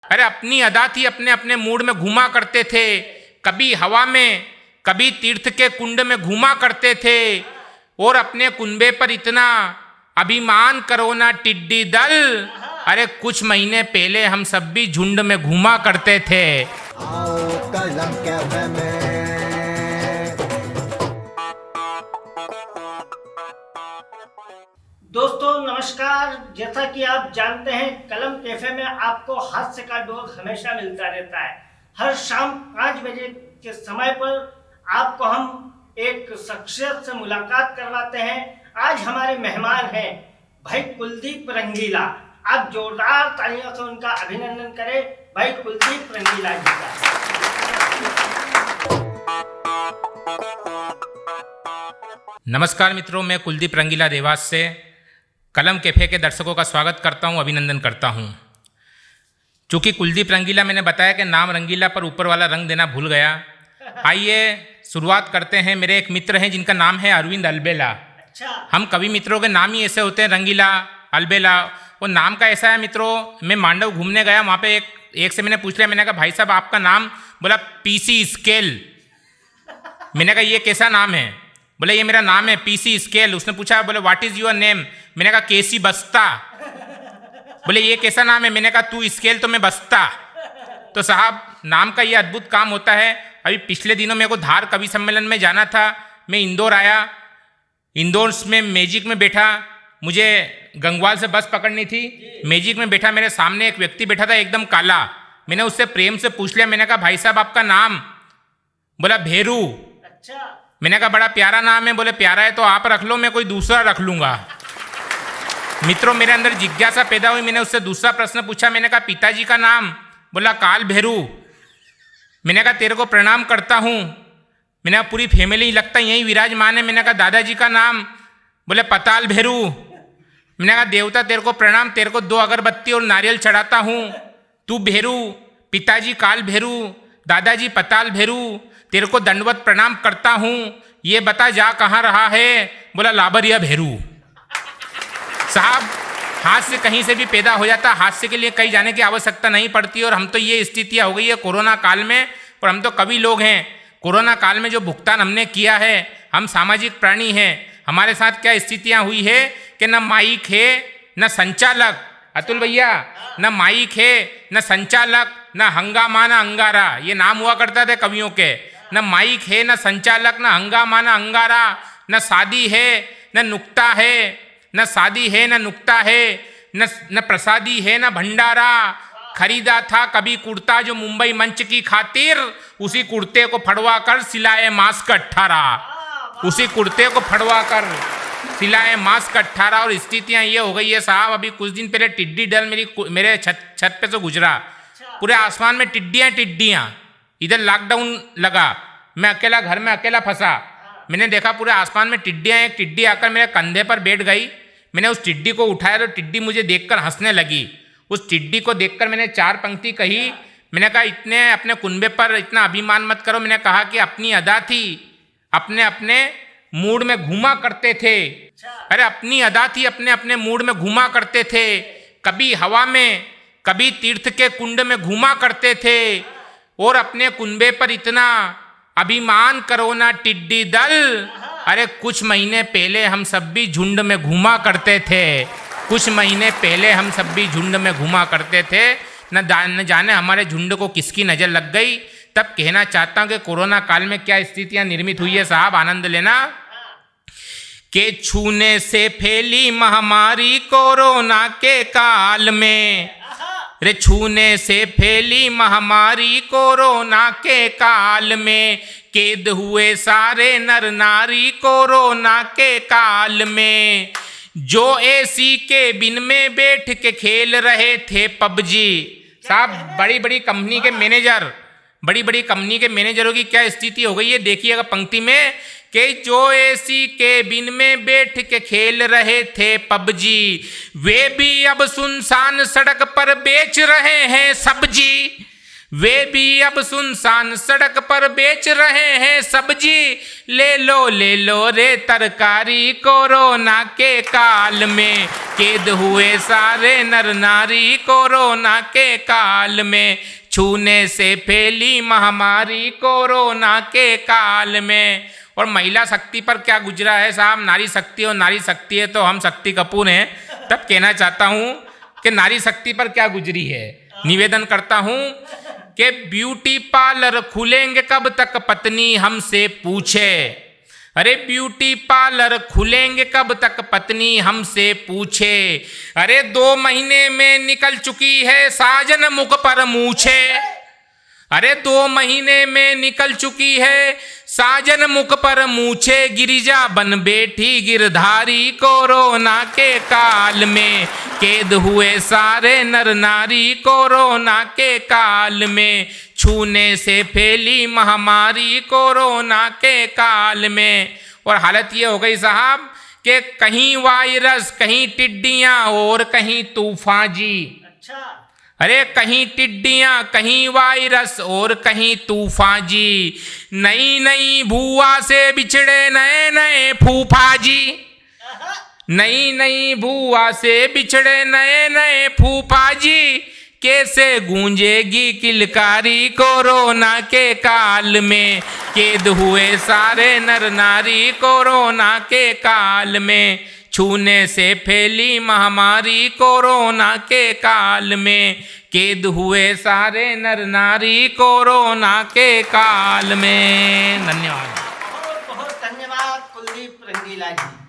अरे अपनी अदा थी, अपने अपने मूड में घूमा करते थे, कभी हवा में कभी तीर्थ के कुंड में घूमा करते थे, और अपने कुनबे पर इतना अभिमान करो ना टिड्डी दल। अरे कुछ महीने पहले हम सब भी झुंड में घूमा करते थे। आओ कलम कैफे में। दोस्तों नमस्कार। जैसा कि आप जानते हैं, कलम कैफे में आपको हास्य का डोज हमेशा मिलता रहता है। हर शाम 5 बजे के समय पर आपको हम एक शख्सियत से मुलाकात करवाते हैं। आज हमारे मेहमान हैं भाई कुलदीप रंगीला। आप जोरदार तालियों से उनका अभिनंदन करें भाई कुलदीप रंगीला जी का। नमस्कार मित्रों, मैं कुलदीप रंगीला देवास से कलम कैफे के दर्शकों का स्वागत करता हूं, अभिनंदन करता हूं। चूँकि कुलदीप रंगीला, मैंने बताया कि नाम रंगीला पर ऊपर वाला रंग देना भूल गया। आइए शुरुआत करते हैं। मेरे एक मित्र हैं जिनका नाम है अरविंद अलबेला। अच्छा, हम कवि मित्रों के नाम ही ऐसे होते हैं, रंगीला, अलबेला। वो नाम का ऐसा है मित्रों, मैं मांडव घूमने गया, वहाँ पे एक से मैंने पूछ लिया, मैंने कहा भाई साहब आपका नाम, बोला पीसी स्केल। मैंने कहा ये कैसा नाम है? बोले ये मेरा नाम है पीसी स्केल। उसने पूछा, बोले व्हाट इज़ योर नेम? मैंने कहा केसी बस्ता। बोले ये कैसा नाम है? मैंने कहा तू स्केल तो मैं बस्ता। तो साहब नाम का ये अद्भुत काम होता है। अभी पिछले दिनों मेरे को धार कवि सम्मेलन में जाना था, मैं इंदौर आया, इंदौर में मैजिक में बैठा, मुझे गंगवाल से बस पकड़नी थी। मैजिक में बैठा, मेरे सामने एक व्यक्ति बैठा था एकदम काला। मैंने उससे प्रेम से पूछ लिया, मैंने कहा भाई साहब आपका नाम? बोला भेरू। अच्छा, मैंने कहा बड़ा प्यारा नाम है। बोले प्यारा है तो आप रख लो, मैं कोई दूसरा रख लूँगा। मित्रों मेरे अंदर जिज्ञासा पैदा हुई, मैंने उससे दूसरा प्रश्न पूछा, मैंने कहा पिताजी का नाम? बोला काल भैरू। मैंने कहा तेरे को प्रणाम करता हूँ। मैंने कहा पूरी फैमिली लगता है यहीं विराजमान है। मैंने कहा दादाजी का नाम? बोले पताल भैरू। मैंने कहा देवता तेरे को प्रणाम, तेरे को 2 अगरबत्ती और नारियल चढ़ाता हूँ। तू भैरू, पिताजी काल भैरू, दादाजी पताल भैरू, तेरे को दंडवत प्रणाम करता हूँ। ये बता जा कहाँ रहा है? बोला लाबरिया भैरू। साहब हास्य कहीं से भी पैदा हो जाता, हास्य के लिए कहीं जाने की आवश्यकता नहीं पड़ती। और हम तो ये स्थितियाँ हो गई है कोरोना काल में, और हम तो कवि लोग हैं। कोरोना काल में जो भुगतान हमने किया है, हम सामाजिक प्राणी हैं। हमारे साथ क्या स्थितियाँ हुई है कि न माइक है न संचालक, अतुल भैया, न माइक है न संचालक, न हंगामा न अंगारा, ये नाम हुआ करता था कवियों के। न माइक है न संचालक, न हंगामा न अंगारा, न शादी है न नुक्ता है, न शादी है न नुक्ता है, न प्रसादी है न भंडारा। खरीदा था कभी कुर्ता जो मुंबई मंच की खातिर, उसी कुर्ते को फड़वा कर सिलाए मास्क 18। उसी कुर्ते को फड़वा कर सिलाए मास्क 18। और स्थितियाँ ये हो गई है साहब, अभी कुछ दिन पहले टिड्डी दल मेरे छत पे से गुजरा। पूरे आसमान में टिड्डियाँ। इधर लॉकडाउन लगा, मैं अकेला घर में अकेला फंसा। मैंने देखा पूरे आसमान में टिड्डियाँ। एक टिड्डी आकर मेरे कंधे पर बैठ गई। मैंने उस टिड्डी को उठाया तो टिड्डी मुझे देखकर हंसने लगी। उस टिड्डी को देखकर मैंने 4 पंक्ति कही। मैंने कहा इतने अपने कुनबे पर इतना अभिमान मत करो। मैंने कहा कि अपनी अदा थी, अपने अपने मूड में घूमा करते थे। अरे अपनी अदा थी, अपने अपने मूड में घूमा करते थे, कभी हवा में कभी तीर्थ के कुंड में घूमा करते थे, और अपने कुनबे पर इतना अभिमान करो ना टिड्डी दल। अरे कुछ महीने पहले हम सब भी झुंड में घूमा करते थे। कुछ महीने पहले हम सब भी झुंड में घूमा करते थे। न जाने हमारे झुंड को किसकी नज़र लग गई। तब कहना चाहता हूँ कि कोरोना काल में क्या स्थितियाँ निर्मित हुई है साहब, आनंद लेना। के छूने से फैली महामारी कोरोना के काल में, रे छूने से फैली महामारी कोरोना के काल में, कैद हुए सारे नर नारी कोरोना के काल में। जो एसी के बिन में बैठ के खेल रहे थे पबजी। साहब बड़ी बड़ी कंपनी के मैनेजर, बड़ी बड़ी कंपनी के मैनेजरों की क्या स्थिति हो गई है देखिएगा पंक्ति में, कि जो एसी के बिन में बैठ के खेल रहे थे पबजी, वे भी अब सुनसान सड़क पर बेच रहे हैं सब्जी। वे भी अब सुनसान सड़क पर बेच रहे हैं सब्जी, ले लो रे तरकारी कोरोना के काल में, कैद हुए सारे नर नारी कोरोना के काल में, छूने से फैली महामारी कोरोना के काल में। और महिला शक्ति पर क्या गुजरा है साहब, नारी शक्ति और नारी शक्ति है तो हम शक्ति कपूर हैं, तब कहना चाहता हूँ कि नारी शक्ति पर क्या गुजरी है। निवेदन करता हूँ कि ब्यूटी पार्लर खुलेंगे कब तक पत्नी हमसे पूछे, अरे ब्यूटी पार्लर खुलेंगे कब तक पत्नी हमसे पूछे, अरे 2 महीने में निकल चुकी है साजन मुख पर मूछे, अरे 2 महीने में निकल चुकी है साजन मुख पर मूछे, गिरिजा बन बैठी गिरधारी कोरोना के काल में, कैद हुए सारे नर नारी कोरोना के काल में, छूने से फैली महामारी कोरोना के काल में। और हालत ये हो गई साहब कि कहीं वायरस, कहीं टिड्डियां और कहीं तूफान जी। अच्छा, अरे कहीं टिड्डियां, कहीं वायरस और कहीं तूफान जी, नई भूआ से बिछड़े नए नए फूफा जी, नई भूआ से बिछड़े नए नए फूफा जी, कैसे गूंजेगी किलकारी कोरोना के काल में, कैद हुए सारे नर नारी कोरोना के काल में, छूने से फैली महामारी कोरोना के काल में, कैद हुए सारे नर नारी कोरोना के काल में। धन्यवाद। बहुत बहुत धन्यवाद कुलदीप रंगीला जी।